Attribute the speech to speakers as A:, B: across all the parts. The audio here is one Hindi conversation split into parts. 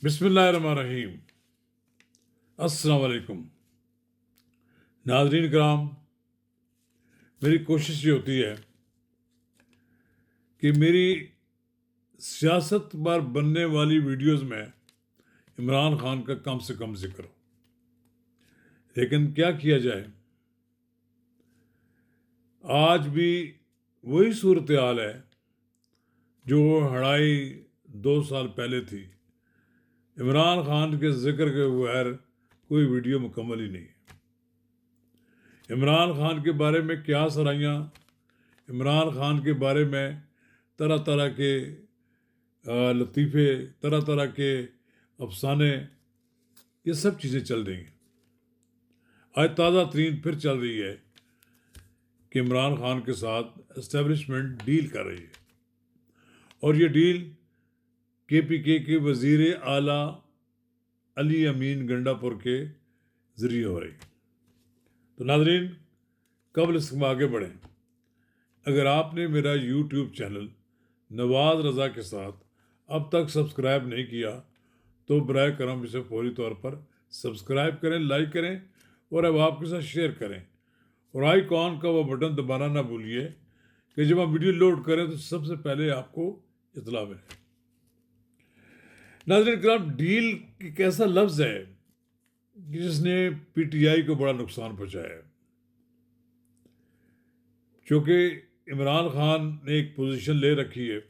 A: बिस्मिल्लाहिर्रहमानिर्रहीम। अस्सलाम वालेकुम। नाज़रीन कराम, मेरी कोशिश ये होती है कि मेरी सियासत पर बनने वाली वीडियोस में इमरान खान का कम से कम जिक्र हो, लेकिन क्या किया जाए, आज भी वही सूरत हाल है जो 2.5 साल पहले थी। इमरान खान के जिक्र के बगैर कोई वीडियो मुकम्मल ही नहीं है। इमरान खान के बारे में क्या सराइयाँ, इमरान खान के बारे में तरह तरह के लतीफ़े, तरह तरह के अफसाने, ये सब चीज़ें चल रही हैं। आज ताज़ा तरीन फिर चल रही है कि इमरान खान के साथ एस्टेब्लिशमेंट डील कर रही है, और ये डील KPK के वज़ीर आला अली अमीन गंडापुर के ज़रिए हो रही। तो नाज़रीन, कबल इसमें आगे बढ़ें, अगर आपने मेरा YouTube चैनल नवाज़ रज़ा के साथ अब तक सब्सक्राइब नहीं किया तो बराए करम इसे फौरी तौर पर सब्सक्राइब करें, लाइक करें और अब आपके साथ शेयर करें, और आइकॉन का वो बटन दबाना ना भूलिए कि जब हम वीडियो लोड करें तो सबसे पहले आपको इतला मिले। नाज़रीन कराम, डील एक ऐसा लफ्ज़ है जिसने PTI को बड़ा नुकसान पहुंचाया है, क्योंकि इमरान खान ने एक पोजीशन ले रखी है।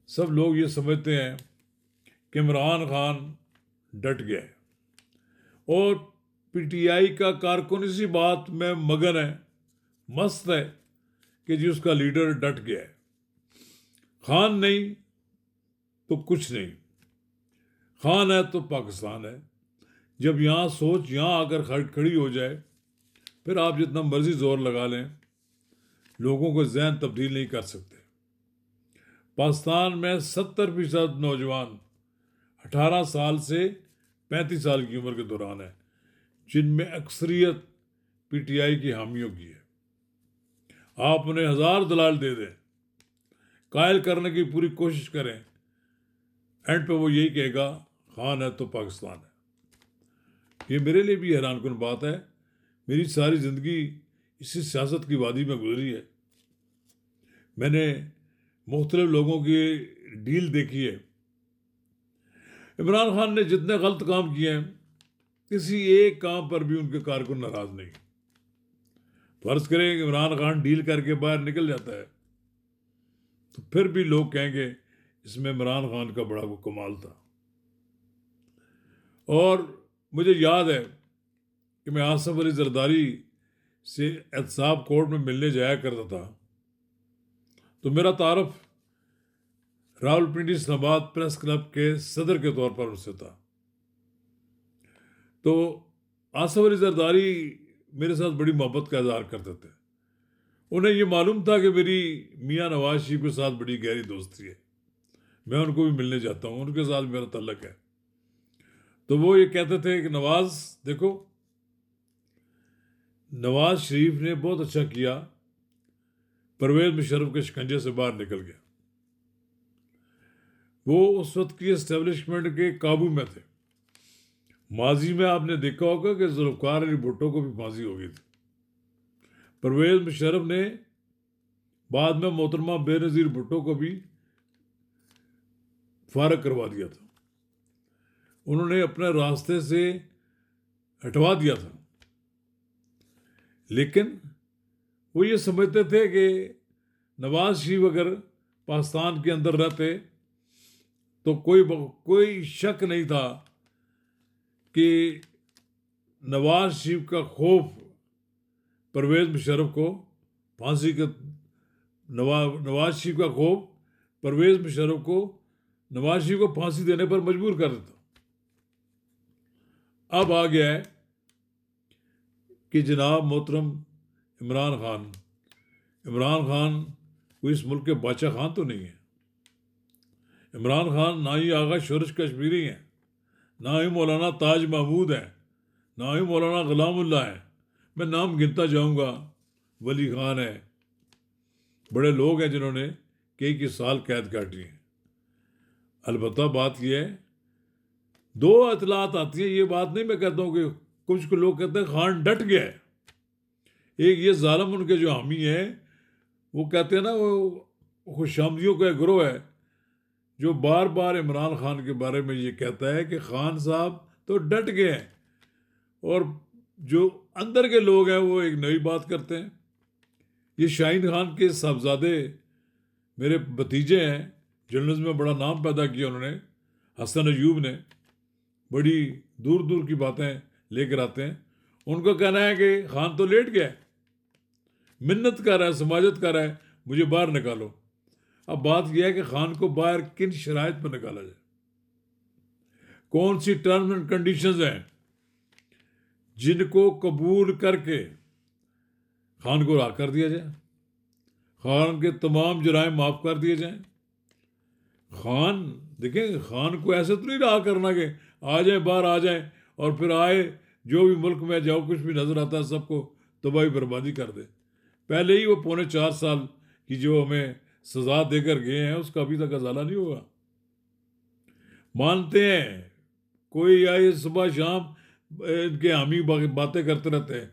A: सब लोग ये समझते हैं कि इमरान खान डट गया है, और PTI का कारकुन इसी बात में मगन है, मस्त है कि जी उसका लीडर डट गया है। खान नहीं तो कुछ नहीं, खान है तो पाकिस्तान है। जब यहाँ सोच यहाँ आकर खड़ी हो जाए, फिर आप जितना मर्जी जोर लगा लें, लोगों को जहन तब्दील नहीं कर सकते। पाकिस्तान में 70% नौजवान 18 साल से 35 साल की उम्र के दौरान है, जिनमें अक्सरियत PTI की हामियों की है। आप उन्हें 1000 दलाल दे दें, कायल करने की पूरी कोशिश करें, एंड पे वो यही कहेगा खान है तो पाकिस्तान है। ये मेरे लिए भी हैरानकुन बात है। मेरी सारी ज़िंदगी इसी सियासत की वादी में गुजरी है। मैंने मुख्तलिफ लोगों की डील देखी है। इमरान खान ने जितने गलत काम किए हैं, किसी एक काम पर भी उनके कारकुन नाराज नहीं। फर्ज करें कि इमरान खान डील करके बाहर निकल जाता है, तो फिर भी लोग कहेंगे इसमें इमरान खान का बड़ा वो कमाल था। और मुझे याद है कि मैं आसिफ अली जरदारी से एहतसाब कोर्ट में मिलने जाया करता था, तो मेरा तारुफ रावलपिंडी इस्लामाबाद प्रेस क्लब के सदर के तौर पर उनसे था। तो आसिफ अली जरदारी मेरे साथ बड़ी मोहब्बत का इजहार करते थे। उन्हें ये मालूम था कि मेरी मियाँ नवाज शरीफ के साथ बड़ी गहरी दोस्ती है, मैं उनको भी मिलने जाता हूँ, उनके साथ मेरा तल्लक है। तो वो ये कहते थे कि नवाज देखो, नवाज शरीफ ने बहुत अच्छा किया, परवेज मुशर्रफ के शिकंजे से बाहर निकल गया। वो उस वक्त की एस्टेब्लिशमेंट के काबू में थे। माजी में आपने देखा होगा कि जुल्फ़िकार अली भुट्टो को भी फांसी हो गई थी। परवेज मुशर्रफ ने बाद में मोहतरमा बेनज़ीर भुट्टो को भी फारग करवा दिया था, उन्होंने अपने रास्ते से हटवा दिया था। लेकिन वो ये समझते थे कि नवाज शरीफ अगर पाकिस्तान के अंदर रहते तो कोई शक नहीं था कि नवाज शरीफ का खौफ परवेज मुशर्रफ को फांसी का नवाज शरीफ का खौफ परवेज मुशर्रफ को नवाज शरीफ को फांसी देने पर मजबूर कर देता। अब आ गया है कि जनाब मोहतरम इमरान खान कोई इस मुल्क के बादशाह खान तो नहीं है। इमरान खान ना ही आगा शोरश कश्मीरी हैं, ना ही मौलाना ताज महमूद हैं, ना ही मौलाना गुलामुल्लाह हैं। मैं नाम गिनता जाऊंगा, वली खान है, बड़े लोग हैं जिन्होंने कई साल कैद काटी है। अलबत्ता बात यह है दो इतलात आती हैं, ये बात नहीं मैं कहता हूँ कि कुछ लोग कहते हैं खान डट गया है। एक ये जालिम उनके जो हामी हैं, वो कहते हैं ना, वो खुशामदियों का एक गिरोह है जो बार बार इमरान खान के बारे में ये कहता है कि खान साहब तो डट गए हैं, और जो अंदर के लोग हैं वो एक नई बात करते हैं। ये शाहीन खान के साहबजादे मेरे भतीजे हैं, जर्नलिज्म में बड़ा नाम पैदा किया उन्होंने। हसन अयूब ने बड़ी दूर दूर की बातें लेकर आते हैं। उनका कहना है कि खान तो लेट गया है, मिन्नत कर रहा है, समाजत कर रहा है, मुझे बाहर निकालो। अब बात यह है कि खान को बाहर किन शराइत पर निकाला जाए, कौन सी टर्म्स एंड कंडीशंस हैं जिनको कबूल करके खान को राह कर दिया जाए, खान के तमाम जराइम माफ कर दिए जाएं। खान देखें, खान को ऐसे तो नहीं रहा करना कि आ जाए, बाहर आ जाए और फिर आए जो भी मुल्क में जाओ कुछ भी नजर आता है सबको तबाही बर्बादी कर दे। पहले ही वो 4.25 साल की जो हमें सजा देकर गए हैं उसका अभी तक अजाला नहीं हुआ। मानते हैं कोई आए सुबह शाम इनके हामी बातें करते रहते हैं,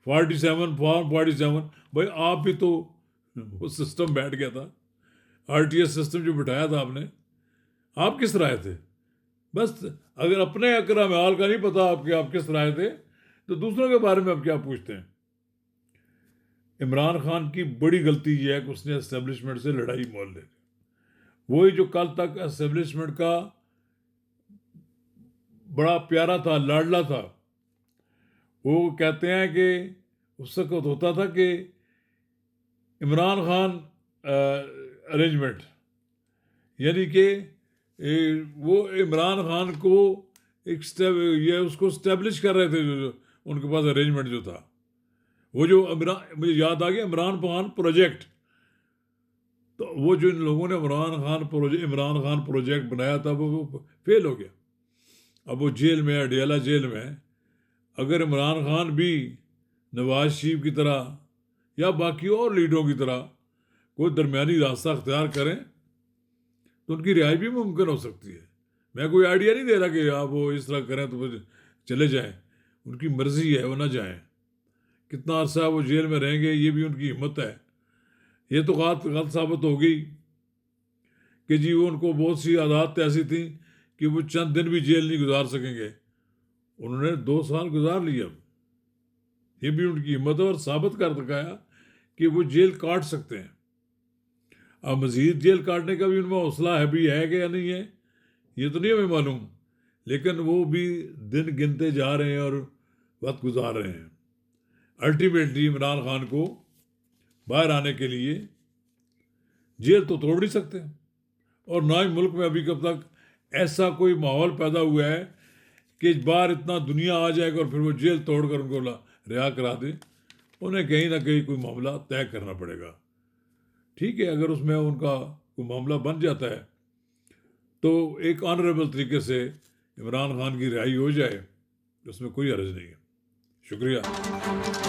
A: 47 फॉर्म 47। भाई आप भी तो, वो सिस्टम बैठ गया था, RTS सिस्टम जो बिठाया था आपने, आप किस राय थे? बस अगर अपने अकरम हाल का नहीं पता आपके, आप किस राय थे, तो दूसरों के बारे में आप क्या पूछते हैं? इमरान खान की बड़ी गलती यह है कि उसने एस्टेब्लिशमेंट से लड़ाई मोल ली। वही जो कल तक एस्टेब्लिशमेंट का बड़ा प्यारा था, लाडला था, वो कहते हैं कि उस वक्त होता था कि इमरान खान अरेंजमेंट, यानी कि वो इमरान खान को एक ये उसको स्टैब्लिश कर रहे थे, जो उनके पास अरेंजमेंट जो था, वो जो मुझे याद आ गया इमरान खान प्रोजेक्ट। तो वो जो इन लोगों ने इमरान खान प्रोजेक्ट बनाया था वो फेल हो गया। अब वो जेल में है, अडियाला जेल में है। अगर इमरान खान भी नवाज शरीफ की तरह या बाकी और लीडरों की तरह कोई दरमियानी रास्ता अख्तियार करें तो उनकी रिहाई भी मुमकिन हो सकती है। मैं कोई आइडिया नहीं दे रहा कि आप वो इस तरह करें तो फिर चले जाएं, उनकी मर्जी है, वो ना जाएं। कितना अरसा वो जेल में रहेंगे ये भी उनकी हिम्मत है। ये तो गलत साबित हो गई कि जी वो उनको बहुत सी आदत ऐसी थी कि वो चंद दिन भी जेल नहीं गुजार सकेंगे। उन्होंने 2 साल गुजार लिए। अब ये भी उनकी हिम्मत है और साबित कर दिखाया कि वो जेल काट सकते हैं। अब मजीद जेल काटने का भी उनमें हौसला है भी है कि या नहीं है ये तो नहीं हमें मालूम, लेकिन वो भी दिन गिनते जा रहे हैं और वक्त गुजार रहे हैं। अल्टीमेटली इमरान खान को बाहर आने के लिए जेल तो तोड़ नहीं सकते, और ना ही मुल्क में अभी कब तक ऐसा कोई माहौल पैदा हुआ है कि बाहर इतना दुनिया आ जाएगा और फिर वो जेल तोड़कर उनको रिहा करा दे। उन्हें कहीं ना कहीं कोई मामला तय करना पड़ेगा। ठीक है, अगर उसमें उनका कोई मामला बन जाता है तो एक ऑनरेबल तरीके से इमरान खान की रिहाई हो जाए, उसमें कोई हर्ज नहीं है। शुक्रिया।